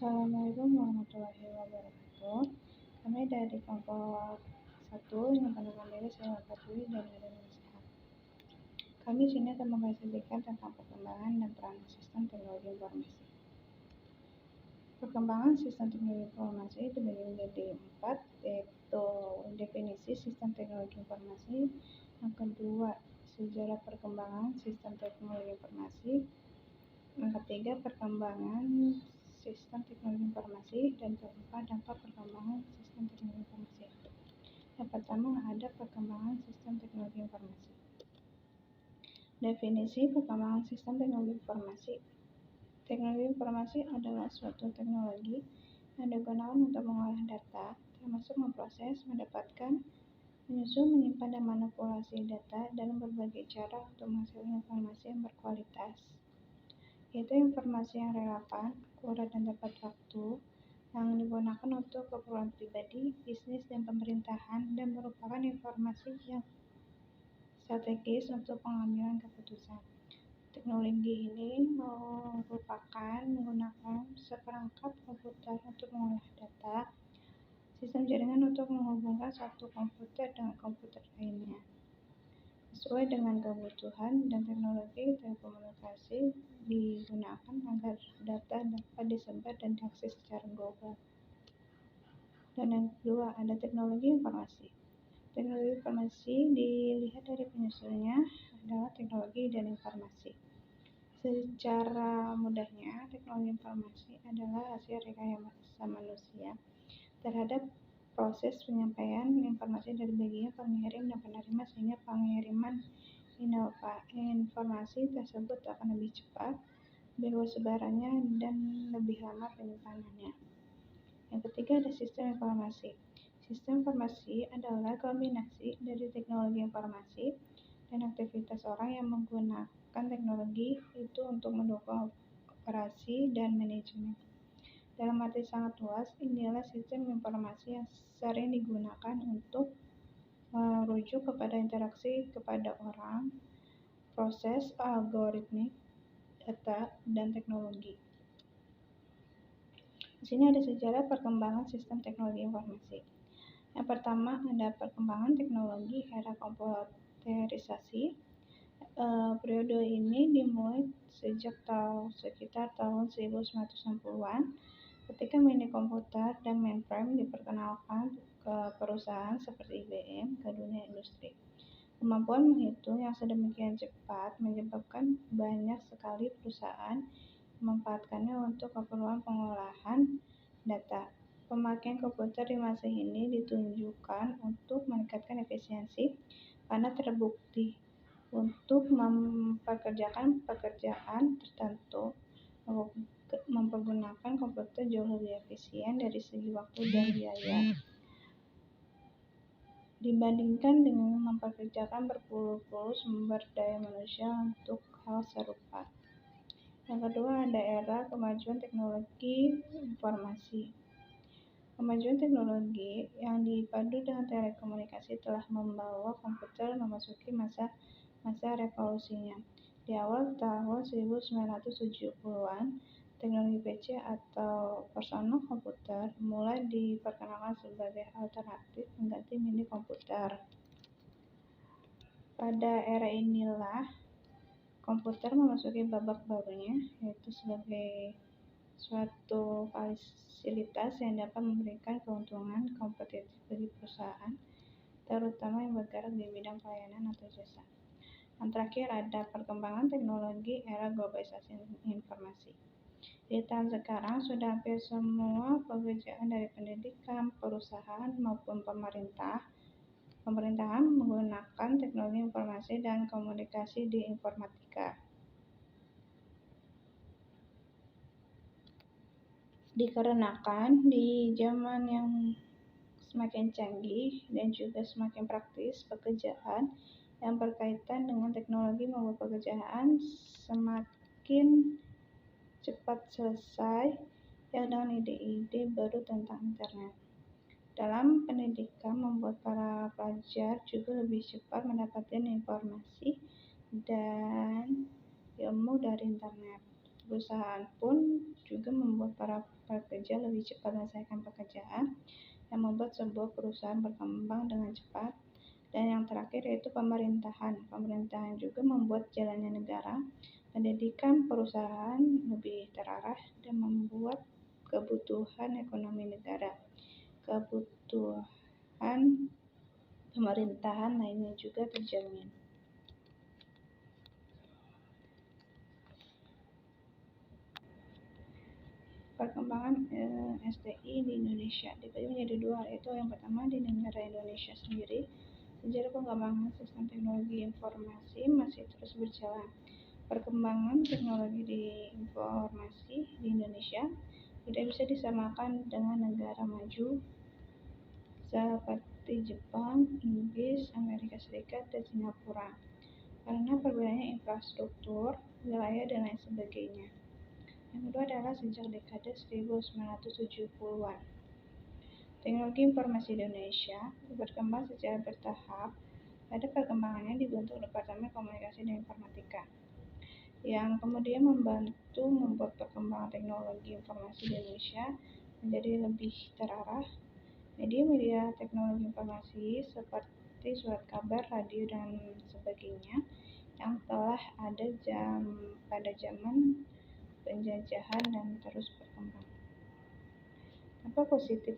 Assalamualaikum warahmatullahi wabarakatuh. Kami dari kelompok 1 yang pendengar diri saya Fatwi dan Medan Sehat. Kami sini akan membahasakan tentang perkembangan dan peran sistem teknologi informasi. Perkembangan sistem teknologi informasi dibagi menjadi 4, yaitu definisi sistem teknologi informasi. Yang kedua, sejarah perkembangan sistem teknologi informasi. Yang ketiga, perkembangan sistem teknologi informasi, dan keempat, dampak perkembangan sistem teknologi informasi. Yang pertama ada perkembangan sistem teknologi informasi. Definisi perkembangan sistem teknologi informasi. Teknologi informasi adalah suatu teknologi yang digunakan untuk mengolah data, termasuk memproses, mendapatkan, menyusun, menyimpan, dan manipulasi data dalam berbagai cara untuk menghasilkan informasi yang berkualitas, yaitu informasi yang relevan, akurat, dan tepat waktu, yang digunakan untuk keperluan pribadi, bisnis, dan pemerintahan, dan merupakan informasi yang strategis untuk pengambilan keputusan. Teknologi ini merupakan menggunakan seperangkat komputer untuk mengolah data, sistem jaringan untuk menghubungkan satu komputer dengan komputer lainnya, sesuai dengan kebutuhan, dan teknologi telekomunikasi digunakan agar data dapat disebar dan diakses secara global. Dan yang kedua ada teknologi informasi. Teknologi informasi dilihat dari penyusunnya adalah teknologi dan informasi. Secara mudahnya, teknologi informasi adalah hasil rekayasa manusia terhadap proses penyampaian informasi dari bagian pengirim dan penerima, sehingga pengiriman informasi tersebut akan lebih cepat, lebih luas sebarannya, dan lebih lama penyimpanannya. Yang ketiga ada sistem informasi. Sistem informasi adalah kombinasi dari teknologi informasi dan aktivitas orang yang menggunakan teknologi itu untuk mendukung operasi dan manajemen. Dalam arti sangat luas, inilah sistem informasi yang sering digunakan untuk merujuk kepada interaksi kepada orang, proses, algoritmik, data, dan teknologi. Di sini ada sejarah perkembangan sistem teknologi informasi. Yang pertama ada perkembangan teknologi era komputerisasi. Periode ini dimulai sejak sekitar tahun 1960-an, ketika mini komputer dan mainframe diperkenalkan ke perusahaan seperti IBM ke dunia industri. Kemampuan menghitung yang sedemikian cepat menyebabkan banyak sekali perusahaan memanfaatkannya untuk keperluan pengolahan data. Pemakaian komputer di masa ini ditunjukkan untuk meningkatkan efisiensi karena terbukti untuk memperkerjakan pekerjaan tertentu mempergunakan komputer jauh lebih efisien dari segi waktu dan biaya dibandingkan dengan memperkerjakan berpuluh-puluh sumber daya manusia untuk hal serupa. Yang kedua ada era kemajuan teknologi informasi. Kemajuan teknologi yang dipadu dengan telekomunikasi telah membawa komputer memasuki masa revolusinya. Di awal tahun 1970-an, teknologi PC atau personal komputer mulai diperkenalkan sebagai alternatif pengganti mini komputer. Pada era inilah komputer memasuki babak barunya, yaitu sebagai suatu fasilitas yang dapat memberikan keuntungan kompetitif bagi perusahaan, terutama yang bergerak di bidang pelayanan atau jasa. Yang terakhir ada perkembangan teknologi era globalisasi informasi. Di tahun sekarang sudah hampir semua pekerjaan dari pendidikan, perusahaan maupun pemerintahan menggunakan teknologi informasi dan komunikasi di informatika. Dikarenakan di zaman yang semakin canggih dan juga semakin praktis, pekerjaan yang berkaitan dengan teknologi membuat pekerjaan semakin cepat selesai, ya dengan ide-ide baru tentang internet. Dalam pendidikan membuat para pelajar juga lebih cepat mendapatkan informasi dan ilmu dari internet. Perusahaan pun juga membuat para pekerja lebih cepat menyelesaikan pekerjaan, yang membuat sebuah perusahaan berkembang dengan cepat. Dan yang terakhir yaitu pemerintahan. Pemerintahan juga membuat jalannya negara, menjadikan perusahaan lebih terarah, dan membuat kebutuhan ekonomi negara, kebutuhan pemerintahan lainnya juga terjamin. Perkembangan STI di Indonesia dibagi menjadi dua, yaitu yang pertama di negara Indonesia sendiri. Sejarah pengembangan sistem teknologi informasi masih terus berjalan. Perkembangan teknologi di informasi di Indonesia tidak bisa disamakan dengan negara maju seperti Jepang, Inggris, Amerika Serikat, dan Singapura, karena perbedaannya infrastruktur, wilayah, dan lain sebagainya. Yang kedua adalah sejak dekade 1970-an. Teknologi informasi di Indonesia berkembang secara bertahap. Pada perkembangannya dibentuk Departemen Komunikasi dan Informatika, yang kemudian membantu membuat perkembangan teknologi informasi di Indonesia menjadi lebih terarah. Media-media teknologi informasi seperti surat kabar, radio, dan sebagainya yang telah ada pada zaman penjajahan dan terus berkembang. Apa positif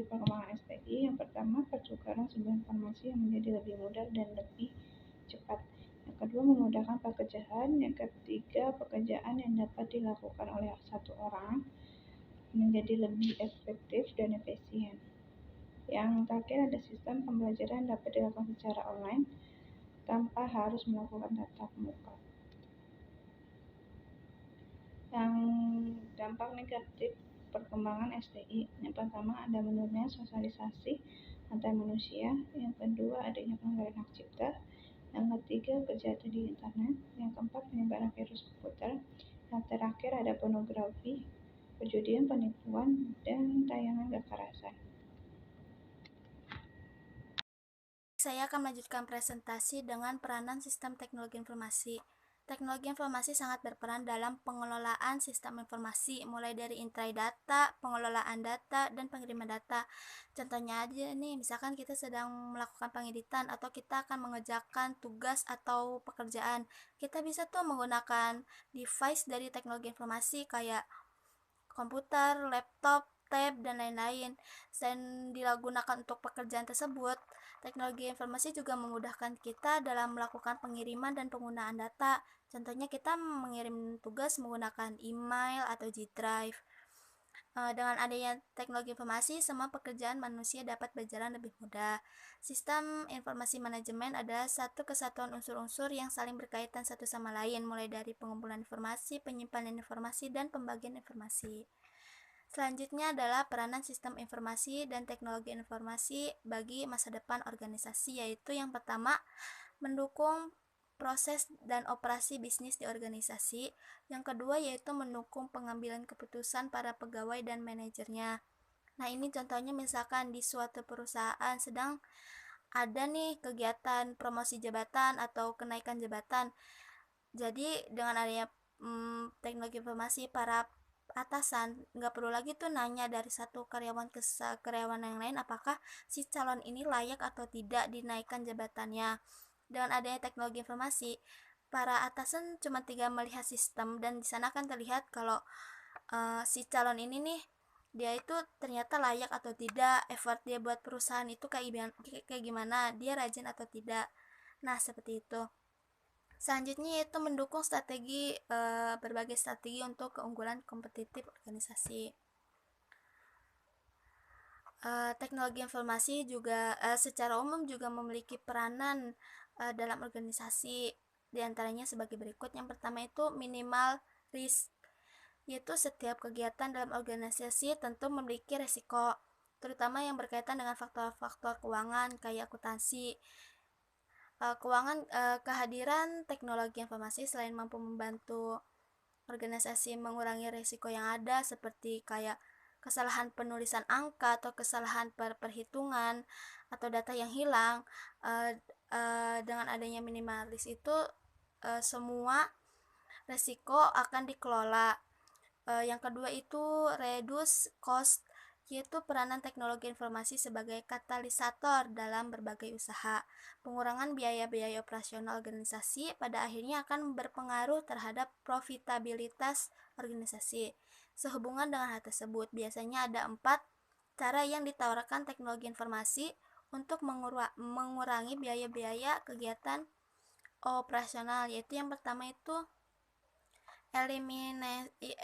perkembangan STI? Yang pertama, pertukaran sumber informasi yang menjadi lebih mudah dan lebih cepat. Yang kedua, memudahkan pekerjaan. Yang ketiga, pekerjaan yang dapat dilakukan oleh satu orang menjadi lebih efektif dan efisien. Yang terakhir, ada sistem pembelajaran dapat dilakukan secara online tanpa harus melakukan tatap muka. Yang dampak negatif perkembangan STI, yang pertama ada menurunnya sosialisasi antar manusia, yang kedua adanya pelanggaran hak cipta, yang ketiga kejahatan di internet, yang keempat penyebaran virus komputer, yang terakhir ada pornografi, perjudian, penipuan, dan tayangan kekerasan. Saya akan melanjutkan presentasi dengan peranan sistem teknologi informasi. Teknologi informasi sangat berperan dalam pengelolaan sistem informasi, mulai dari intrai data, pengelolaan data, dan pengiriman data. Contohnya aja nih, misalkan kita sedang melakukan pengeditan atau kita akan mengerjakan tugas atau pekerjaan. Kita bisa tuh menggunakan device dari teknologi informasi kayak komputer, laptop, tab, dan lain-lain. Selain digunakan untuk pekerjaan tersebut, teknologi informasi juga memudahkan kita dalam melakukan pengiriman dan penggunaan data. Contohnya kita mengirim tugas menggunakan email atau G Drive. Dengan adanya teknologi informasi, semua pekerjaan manusia dapat berjalan lebih mudah. Sistem informasi manajemen adalah satu kesatuan unsur-unsur yang saling berkaitan satu sama lain, mulai dari pengumpulan informasi, penyimpanan informasi, dan pembagian informasi. Selanjutnya adalah peranan sistem informasi dan teknologi informasi bagi masa depan organisasi, yaitu yang pertama, mendukung proses dan operasi bisnis di organisasi. Yang kedua yaitu mendukung pengambilan keputusan para pegawai dan manajernya. Nah, ini contohnya misalkan di suatu perusahaan sedang ada nih kegiatan promosi jabatan atau kenaikan jabatan. Jadi dengan adanya teknologi informasi, para atasan nggak perlu lagi tuh nanya dari satu karyawan ke karyawan yang lain apakah si calon ini layak atau tidak dinaikkan jabatannya. Dengan adanya teknologi informasi, para atasan cuma tinggal melihat sistem dan di sana kan terlihat kalau si calon ini nih dia itu ternyata layak atau tidak, effort dia buat perusahaan itu kayak gimana, dia rajin atau tidak. Nah, seperti itu. Selanjutnya yaitu mendukung berbagai strategi untuk keunggulan kompetitif organisasi. Teknologi informasi juga secara umum juga memiliki peranan dalam organisasi, diantaranya sebagai berikut. Yang pertama itu minimal risk, yaitu setiap kegiatan dalam organisasi tentu memiliki resiko, terutama yang berkaitan dengan faktor-faktor keuangan kayak akuntansi. Kehadiran teknologi informasi selain mampu membantu organisasi mengurangi risiko yang ada seperti kayak kesalahan penulisan angka atau kesalahan perhitungan atau data yang hilang. Dengan adanya minimalis itu semua resiko akan dikelola. Yang kedua itu reduce cost, yaitu peranan teknologi informasi sebagai katalisator dalam berbagai usaha. Pengurangan biaya-biaya operasional organisasi pada akhirnya akan berpengaruh terhadap profitabilitas organisasi. Sehubungan dengan hal tersebut, biasanya ada 4 cara yang ditawarkan teknologi informasi untuk mengurangi biaya-biaya kegiatan operasional, yaitu yang pertama itu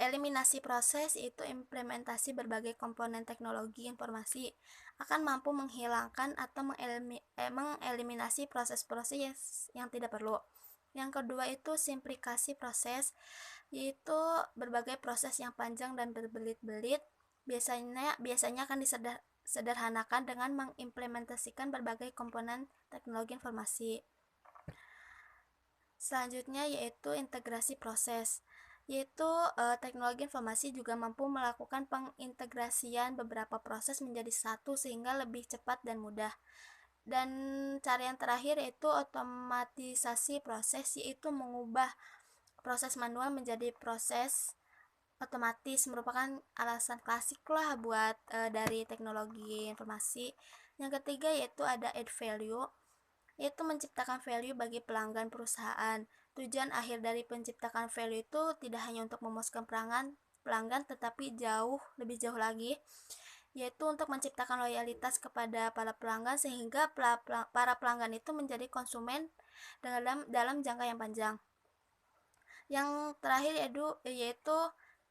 eliminasi proses, yaitu implementasi berbagai komponen teknologi informasi akan mampu menghilangkan atau mengeliminasi proses-proses yang tidak perlu. Yang kedua itu simplifikasi proses, yaitu berbagai proses yang panjang dan berbelit-belit biasanya akan disederhanakan dengan mengimplementasikan berbagai komponen teknologi informasi. Selanjutnya yaitu integrasi proses, yaitu teknologi informasi juga mampu melakukan pengintegrasian beberapa proses menjadi satu sehingga lebih cepat dan mudah. Dan cara yang terakhir yaitu otomatisasi proses, yaitu mengubah proses manual menjadi proses otomatis, merupakan alasan klasik lah buat dari teknologi informasi. Yang ketiga yaitu ada add value, yaitu menciptakan value bagi pelanggan perusahaan. Tujuan akhir dari penciptakan value itu tidak hanya untuk memuaskan pelanggan tetapi lebih jauh lagi, yaitu untuk menciptakan loyalitas kepada para pelanggan sehingga para pelanggan itu menjadi konsumen dalam jangka yang panjang. Yang terakhir yaitu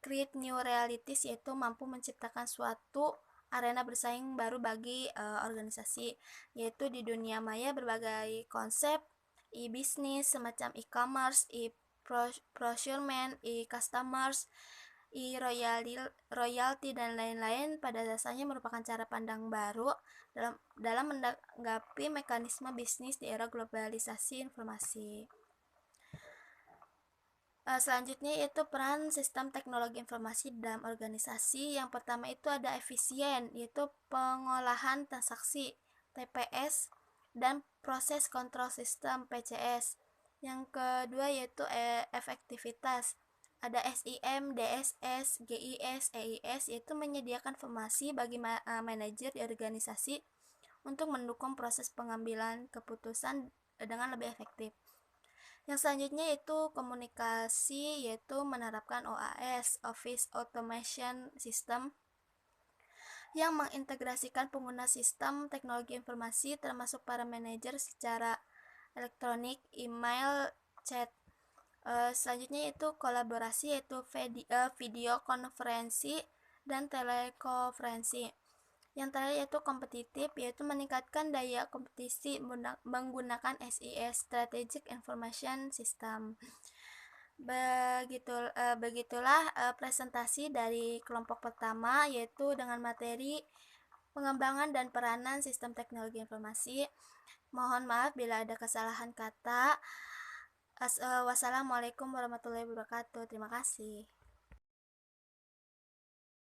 create new realities, yaitu mampu menciptakan suatu arena bersaing baru bagi organisasi, yaitu di dunia maya berbagai konsep e-business semacam e-commerce, e-procurement, e-customers, e-royalty dan lain-lain pada dasarnya merupakan cara pandang baru dalam menanggapi mekanisme bisnis di era globalisasi informasi. Selanjutnya yaitu peran sistem teknologi informasi dalam organisasi. Yang pertama itu ada efisien, yaitu pengolahan transaksi TPS dan proses kontrol sistem PCS. Yang kedua yaitu efektivitas, ada SIM, DSS, GIS, EIS, yaitu menyediakan informasi bagi manajer di organisasi untuk mendukung proses pengambilan keputusan dengan lebih efektif. Yang selanjutnya yaitu komunikasi, yaitu menerapkan OAS, Office Automation System, yang mengintegrasikan pengguna sistem teknologi informasi termasuk para manajer secara elektronik, email, chat. Selanjutnya yaitu kolaborasi, yaitu video konferensi dan telekonferensi. Yang terakhir yaitu kompetitif, yaitu meningkatkan daya kompetisi menggunakan SIS, Strategic Information System. Begitulah presentasi dari kelompok pertama, yaitu dengan materi pengembangan dan peranan sistem teknologi informasi. Mohon maaf bila ada kesalahan kata. Wassalamualaikum warahmatullahi wabarakatuh. Terima kasih.